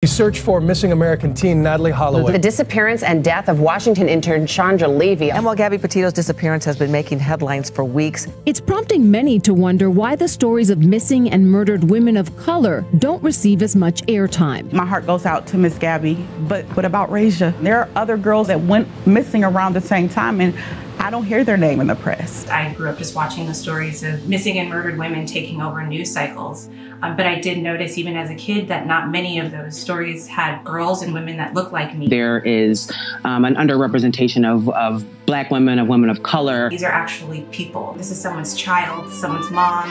We search for missing American teen Natalee Holloway. The disappearance and death of Washington intern Chandra Levy. And while Gabby Petito's disappearance has been making headlines for weeks, it's prompting many to wonder why the stories of missing and murdered women of color don't receive as much airtime. My heart goes out to Miss Gabby, but what about Rasia? There are other girls that went missing around the same time, and I don't hear their name in the press. I grew up just watching the stories of missing and murdered women taking over news cycles. But I did notice even as a kid that not many of those stories had girls and women that look like me. There is an underrepresentation of Black women, of women of color. These are actually people. This is someone's child, someone's mom.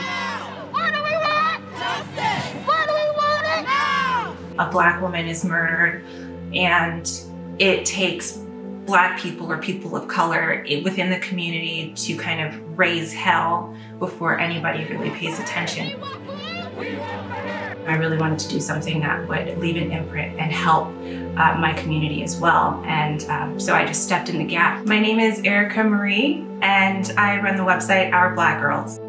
What do we want? Justice! What do we want it now? A Black woman is murdered, and it takes Black people or people of color within the community to kind of raise hell before anybody really pays attention. I really wanted to do something that would leave an imprint and help my community as well. And so I just stepped in the gap. My name is Erica Marie, and I run the website Our Black Girls.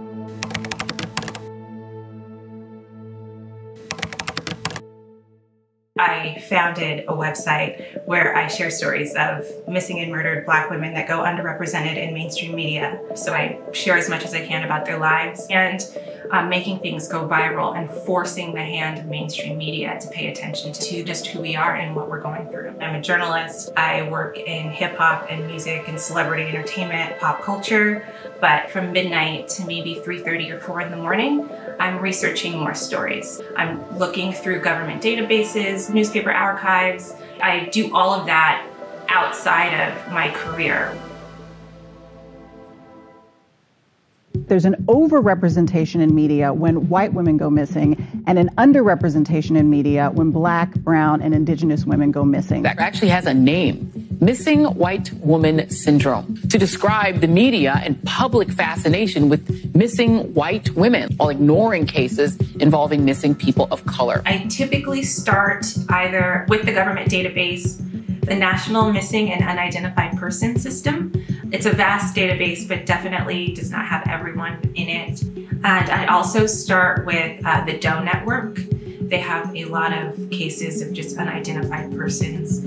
I founded a website where I share stories of missing and murdered Black women that go underrepresented in mainstream media. So I share as much as I can about their lives and making things go viral and forcing the hand of mainstream media to pay attention to just who we are and what we're going through. I'm a journalist. I work in hip hop and music and celebrity entertainment, pop culture. But from midnight to maybe 3:30 or 4 in the morning, I'm researching more stories. I'm looking through government databases, newspaper archives. I do all of that outside of my career. There's an overrepresentation in media when white women go missing and an underrepresentation in media when Black, brown, and indigenous women go missing. That actually has a name, Missing White Woman Syndrome, to describe the media and public fascination with missing white women while ignoring cases involving missing people of color. I typically start either with the government database, the National Missing and Unidentified Person System. It's a vast database, but definitely does not have everyone in it. And I also start with the Doe Network. They have a lot of cases of just unidentified persons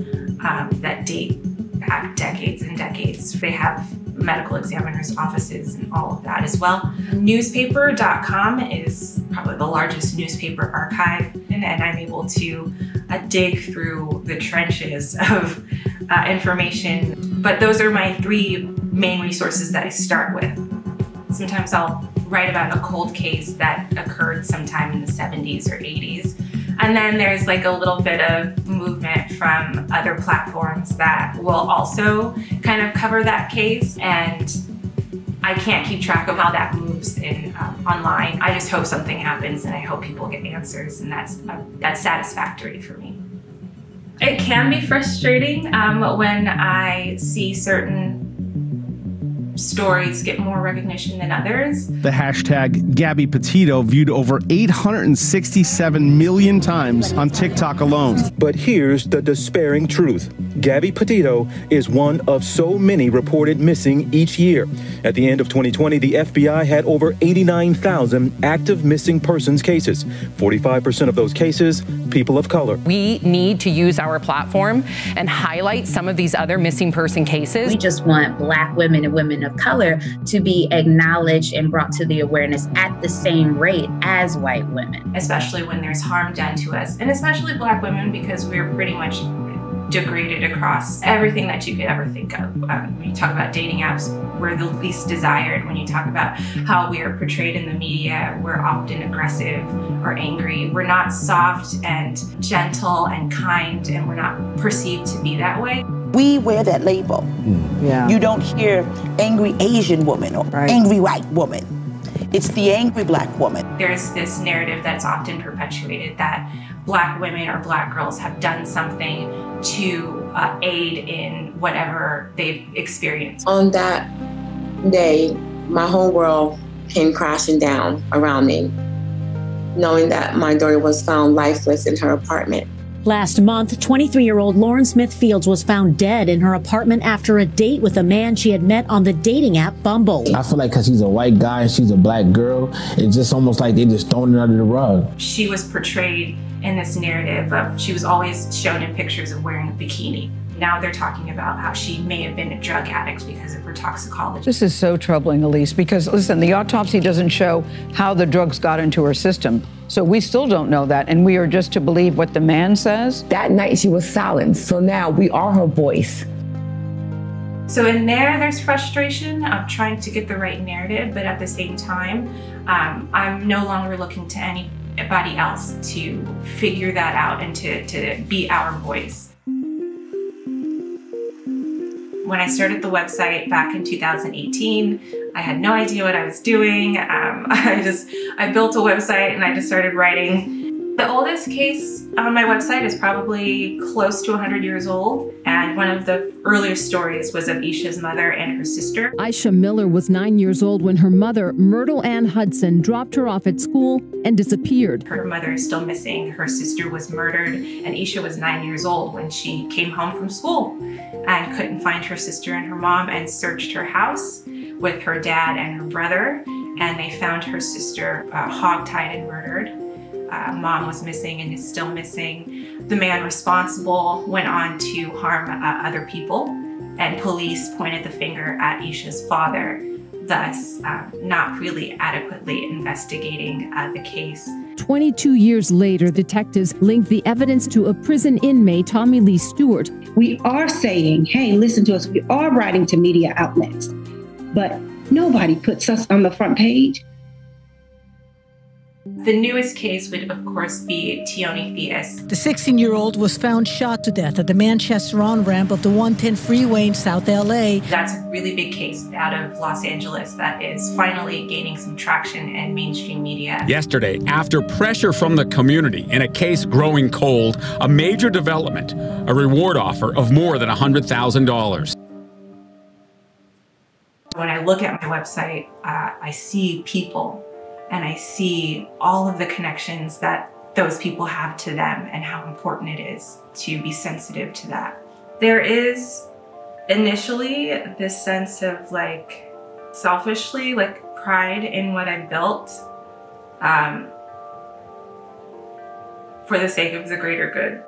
that date back decades and decades. They have medical examiners' offices and all of that as well. Newspaper.com is probably the largest newspaper archive, and I'm able to dig through the trenches of information. But those are my three main resources that I start with. Sometimes I'll write about a cold case that occurred sometime in the 70s or 80s. And then there's like a little bit of movement from other platforms that will also kind of cover that case. And I can't keep track of how that moves in online. I just hope something happens and I hope people get answers, and that's satisfactory for me. It can be frustrating when I see certain stories get more recognition than others. The hashtag Gabby Petito viewed over 867 million times on TikTok alone. But here's the despairing truth. Gabby Petito is one of so many reported missing each year. At the end of 2020, the FBI had over 89,000 active missing persons cases. 45% of those cases, people of color. We need to use our platform and highlight some of these other missing person cases. We just want Black women and women of color to be acknowledged and brought to the awareness at the same rate as white women. Especially when there's harm done to us, and especially Black women, because we're pretty much degraded across everything that you could ever think of. When you talk about dating apps, we're the least desired. When you talk about how we are portrayed in the media, we're often aggressive or angry. We're not soft and gentle and kind, and we're not perceived to be that way. We wear that label. Yeah. You don't hear angry Asian woman or angry white woman. It's the angry Black woman. There's this narrative that's often perpetuated that Black women or Black girls have done something to aid in whatever they've experienced. On that day, my whole world came crashing down around me, knowing that my daughter was found lifeless in her apartment. Last month, 23-year-old Lauren Smith Fields was found dead in her apartment after a date with a man she had met on the dating app Bumble. I feel like because he's a white guy and she's a Black girl, it's just almost like they just thrown it under the rug. She was portrayed in this narrative of she was always shown in pictures of wearing a bikini. Now they're talking about how she may have been a drug addict because of her toxicology. This is so troubling, Elise, because listen, the autopsy doesn't show how the drugs got into her system. So we still don't know that, and we are just to believe what the man says. That night she was silenced, so now we are her voice. So in there's frustration of trying to get the right narrative, but at the same time, I'm no longer looking to anybody else to figure that out and to be our voice. When I started the website back in 2018, I had no idea what I was doing. I built a website and I just started writing. The oldest case on my website is probably close to 100 years old. And one of the earliest stories was of Isha's mother and her sister. Aisha Miller was 9 years old when her mother, Myrtle Ann Hudson, dropped her off at school and disappeared. Her mother is still missing. Her sister was murdered. And Isha was 9 years old when she came home from school and couldn't find her sister and her mom and searched her house with her dad and her brother. And they found her sister hogtied and murdered. Mom was missing and is still missing. The man responsible went on to harm other people, and police pointed the finger at Isha's father, thus not really adequately investigating the case. 22 years later, detectives linked the evidence to a prison inmate, Tommy Lee Stewart. We are saying, hey, listen to us. We are writing to media outlets, but nobody puts us on the front page. The newest case would, of course, be Tioni Theus. The 16-year-old was found shot to death at the Manchester on-ramp of the 110 freeway in South LA. That's a really big case out of Los Angeles that is finally gaining some traction in mainstream media. Yesterday, after pressure from the community and a case growing cold, a major development, a reward offer of more than $100,000. When I look at my website, I see people. And I see all of the connections that those people have to them and how important it is to be sensitive to that. There is initially this sense of selfishly, pride in what I built for the sake of the greater good.